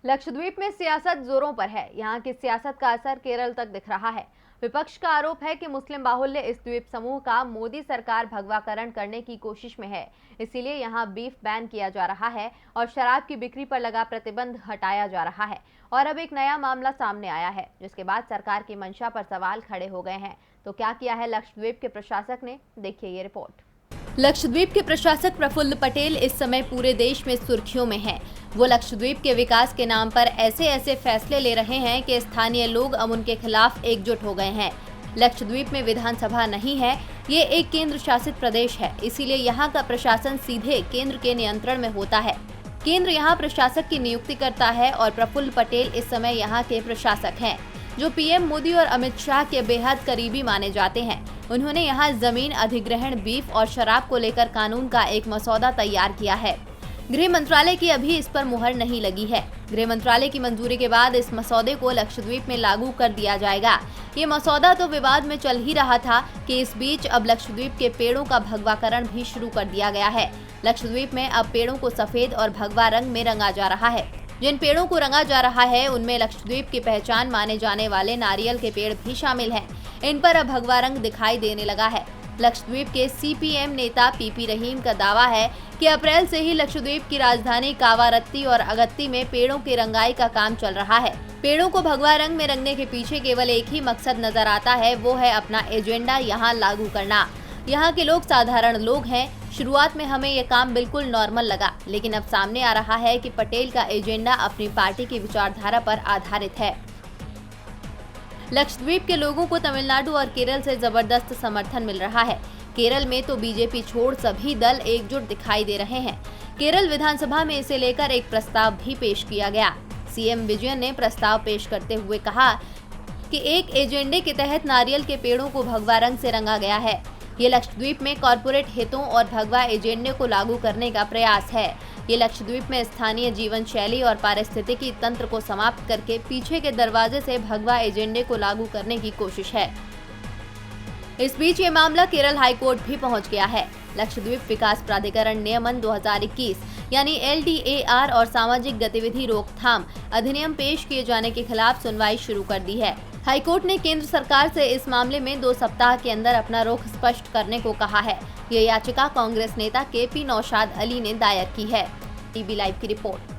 लक्षद्वीप में सियासत जोरों पर है। यहाँ की सियासत का असर केरल तक दिख रहा है। विपक्ष का आरोप है कि मुस्लिम बाहुल्य इस द्वीप समूह का मोदी सरकार भगवाकरण करने की कोशिश में है। इसीलिए यहाँ बीफ बैन किया जा रहा है और शराब की बिक्री पर लगा प्रतिबंध हटाया जा रहा है। और अब एक नया मामला सामने आया है, जिसके बाद सरकार की मंशा पर सवाल खड़े हो गए हैं। तो क्या किया है लक्षद्वीप के प्रशासक ने, देखिए ये रिपोर्ट। लक्षद्वीप के प्रशासक प्रफुल्ल पटेल इस समय पूरे देश में सुर्खियों में हैं। वो लक्षद्वीप के विकास के नाम पर ऐसे फैसले ले रहे हैं कि स्थानीय लोग अब उनके खिलाफ एकजुट हो गए हैं। लक्षद्वीप में विधानसभा नहीं है, ये एक केंद्र शासित प्रदेश है, इसीलिए यहाँ का प्रशासन सीधे केंद्र के नियंत्रण में होता है। केंद्र यहाँ प्रशासक की नियुक्ति करता है और प्रफुल्ल पटेल इस समय यहाँ के प्रशासक हैं, जो पीएम मोदी और अमित शाह के बेहद करीबी माने जाते हैं। उन्होंने यहाँ जमीन अधिग्रहण, बीफ और शराब को लेकर कानून का एक मसौदा तैयार किया है। गृह मंत्रालय की अभी इस पर मुहर नहीं लगी है। गृह मंत्रालय की मंजूरी के बाद इस मसौदे को लक्षद्वीप में लागू कर दिया जाएगा। ये मसौदा तो विवाद में चल ही रहा था कि इस बीच अब लक्षद्वीप के पेड़ों का भगवाकरण भी शुरू कर दिया गया है। लक्षद्वीप में अब पेड़ों को सफेद और भगवा रंग में रंगा जा रहा है। जिन पेड़ों को रंगा जा रहा है उनमें लक्षद्वीप की पहचान माने जाने वाले नारियल के पेड़ भी शामिल हैं। इन पर अब भगवा रंग दिखाई देने लगा है। लक्षद्वीप के सीपीएम नेता पीपी रहीम का दावा है कि अप्रैल से ही लक्षद्वीप की राजधानी कावारत्ती और अगत्ती में पेड़ों की रंगाई का काम चल रहा है। पेड़ों को भगवा रंग में रंगने के पीछे केवल एक ही मकसद नजर आता है, वो है अपना एजेंडा यहाँ लागू करना। यहाँ के लोग साधारण लोग हैं। शुरुआत में हमें ये काम बिल्कुल नॉर्मल लगा, लेकिन अब सामने आ रहा है कि पटेल का एजेंडा अपनी पार्टी की विचारधारा पर आधारित है। लक्षद्वीप के लोगों को तमिलनाडु और केरल से जबरदस्त समर्थन मिल रहा है। केरल में तो बीजेपी छोड़ सभी दल एकजुट दिखाई दे रहे हैं। केरल विधानसभा में इसे लेकर एक प्रस्ताव भी पेश किया गया। सीएम विजयन ने प्रस्ताव पेश करते हुए कहा कि एक एजेंडे के तहत नारियल के पेड़ों को भगवा रंग से रंगा गया है। ये लक्षद्वीप में कॉरपोरेट हितों और भगवा एजेंडे को लागू करने का प्रयास है। ये लक्षद्वीप में स्थानीय जीवन शैली और पारिस्थितिकी तंत्र को समाप्त करके पीछे के दरवाजे से भगवा एजेंडे को लागू करने की कोशिश है। इस बीच ये मामला केरल हाईकोर्ट भी पहुंच गया है। लक्षद्वीप विकास प्राधिकरण नियमन 2021 यानी LDAR और सामाजिक गतिविधि रोकथाम अधिनियम पेश किए जाने के खिलाफ सुनवाई शुरू कर दी है। हाईकोर्ट ने केंद्र सरकार से इस मामले में 2 सप्ताह के अंदर अपना रुख स्पष्ट करने को कहा है। ये याचिका कांग्रेस नेता KP नौशाद अली ने दायर की है। टीवी लाइव की रिपोर्ट।